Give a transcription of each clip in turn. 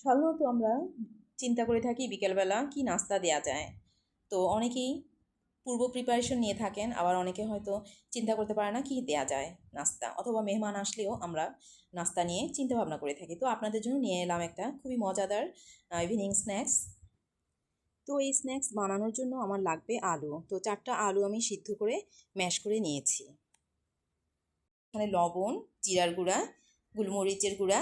সাধারণত আমরা চিন্তা করে থাকি বিকেলবেলা কি নাস্তা দেয়া যায়। তো অনেকেই পূর্ব প্রিপারেশন নিয়ে থাকেন, আবার অনেকে হয়তো চিন্তা করতে পারে না কি দেয়া যায় নাস্তা, অথবা মেহমান আসলেও আমরা নাস্তা নিয়ে চিন্তা ভাবনা করে থাকি। তো আপনাদের জন্য নিয়ে এলাম একটা খুবই মজাদার ইভিনিং স্ন্যাক্স। তো এই স্ন্যাক্স বানানোর জন্য আমার লাগবে আলু। তো 4টা আলু আমি সিদ্ধ করে ম্যাশ করে নিয়েছি। এখানে লবণ, জিরার গুঁড়া, গোলমরিচের গুঁড়া,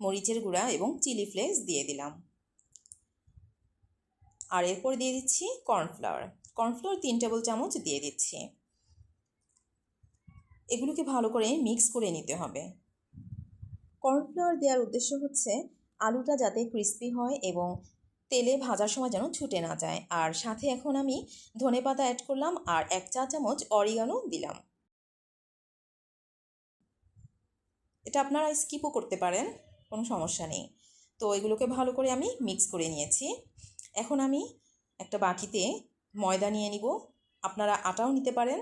মরিচের গুঁড়া এবং চিলি ফ্লেক্স দিয়ে দিলাম। আর এরপর দিয়ে দিচ্ছি কর্নফ্লাওয়ার। কর্নফ্লাওয়ার 3 টেবিল চামচ দিয়ে দিচ্ছি। এগুলোকে ভালো করে মিক্স করে নিতে হবে। কর্নফ্লাওয়ার দেওয়ার উদ্দেশ্য হচ্ছে আলুটা যাতে ক্রিস্পি হয় এবং তেলে ভাজার সময় যেন ছুটে না যায়। আর সাথে এখন আমি ধনেপাতা অ্যাড করলাম আর 1 চা চামচ অরিগানো দিলাম। এটা আপনারা স্কিপও করতে পারেন, কোনো সমস্যা নেই। তো এগুলোকে ভালো করে আমি মিক্স করে নিয়েছি। এখন আমি একটা বাটিতে ময়দা নিয়ে নিব, আপনারা আটাও নিতে পারেন।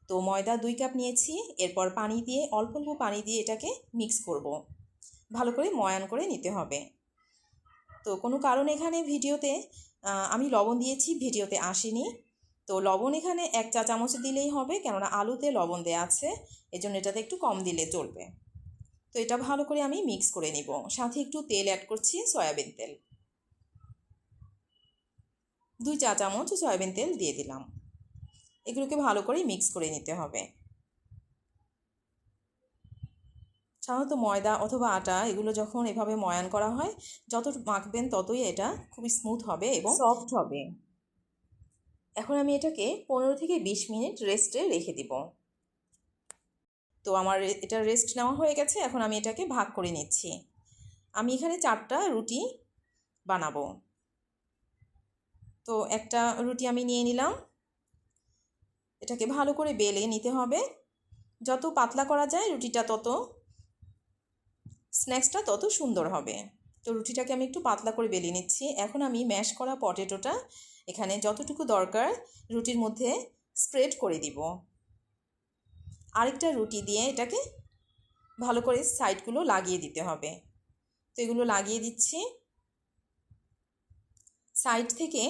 তো ময়দা 2 কাপ নিয়েছি। এরপর পানি দিয়ে অল্প অল্প পানি দিয়ে এটাকে মিক্স করব, ভালো করে ময়ান করে নিতে হবে। তো কোনো কারণে এখানে ভিডিওতে আমি লবণ দিয়েছি, ভিডিওতে আসেনি। তো লবণ এখানে 1 চা চামচ দিলেই হবে, কেননা আলুতে লবণ দেওয়া আছে, এজন্য এটাতে একটু কম দিলে চলবে। তো এটা ভালো করে আমি মিক্স করে নিব। সাথে একটু তেল অ্যাড করছি, সয়াবিন তেল। 2 চা চামচ সয়াবিন তেল দিয়ে দিলাম। এগুলোকে ভালো করে মিক্স করে নিতে হবে। সাধারণত ময়দা অথবা আটা এগুলো যখন এভাবে ময়ান করা হয়, যত মাখবেন ততই এটা খুবই স্মুথ হবে এবং সফট হবে। এখন আমি এটাকে 15 থেকে 20 মিনিট রেস্টে রেখে দিব। তো আমার এটা রেস্ট নেওয়া হয়ে গেছে। এখন আমি এটাকে ভাগ করে নিচ্ছি। আমি এখানে 4টা রুটি বানাবো। তো একটা রুটি আমি নিয়ে নিলাম। এটাকে ভালো করে বেলে নিতে হবে। যত পাতলা করা যায় রুটিটা, তত স্ন্যাক্সটা তত সুন্দর হবে। তো রুটিটাকে আমি একটু পাতলা করে বেলে নিচ্ছি। এখন আমি ম্যাশ করা পটেটোটা এখানে যতটুকু দরকার রুটির মধ্যে স্প্রেড করে দিব। আরেকটা রুটি দিয়ে এটাকে ভালো করে সাইডগুলো লাগিয়ে দিতে হবে। তো এগুলো লাগিয়ে দিচ্ছি। সাইড থেকে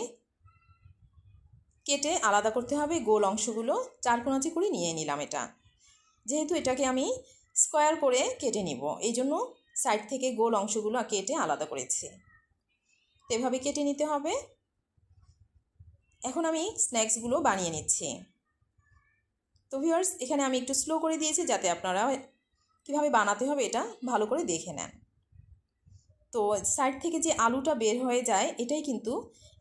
কেটে আলাদা করতে হবে গোল অংশগুলো, 4 কোণাচি করে নিয়ে নিলাম। এটা যেহেতু এটাকে আমি স্কোয়ার করে কেটে নিব, এই জন্য সাইড থেকে গোল অংশগুলো কেটে আলাদা করেছি। তো এভাবে কেটে নিতে হবে। এখন আমি স্ন্যাক্সগুলো বানিয়ে নিচ্ছি। তো ভিউয়ার্স, এখানে আমি একটু স্লো করে দিয়েছি যাতে আপনারা কীভাবে বানাতে হবে এটা ভালো করে দেখে নেন। তো সাইড থেকে যে আলুটা বের হয়ে যায় এটাই কিন্তু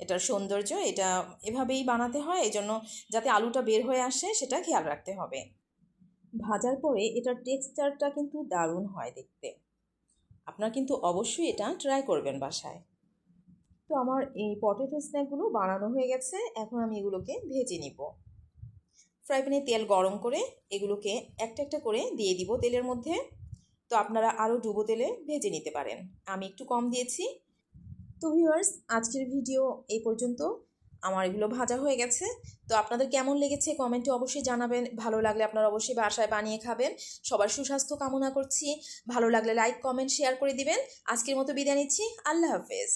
এটার সৌন্দর্য। এটা এভাবেই বানাতে হয়, এজন্য যাতে আলুটা বের হয়ে আসে সেটা খেয়াল রাখতে হবে। ভাজার পরে এটার টেক্সচারটা কিন্তু দারুণ হয় দেখতে। আপনারা কিন্তু অবশ্যই এটা ট্রাই করবেন বাসায়। তো আমার এই পটেটো স্ন্যাকগুলো বানানো হয়ে গেছে। এখন আমি এগুলোকে ভেজে নিব। ফ্রাই প্যানে তেল গরম করে এগুলোকে একটা একটা করে দিয়ে দিব তেলের মধ্যে। তো আপনারা আরও ডুবো তেলে ভেজে নিতে পারেন, আমি একটু কম দিয়েছি। তো ভিউয়ার্স, আজকের ভিডিও এই পর্যন্ত। আমার এগুলো ভাজা হয়ে গেছে। তো আপনাদের কেমন লেগেছে কমেন্টে অবশ্যই জানাবেন। ভালো লাগলে আপনারা অবশ্যই বাসায় বানিয়ে খাবেন। সবার সুস্বাস্থ্য কামনা করছি। ভালো লাগলে লাইক, কমেন্ট, শেয়ার করে দিবেন। আজকের মতো বিদায় নিচ্ছি। আল্লাহ হাফেজ।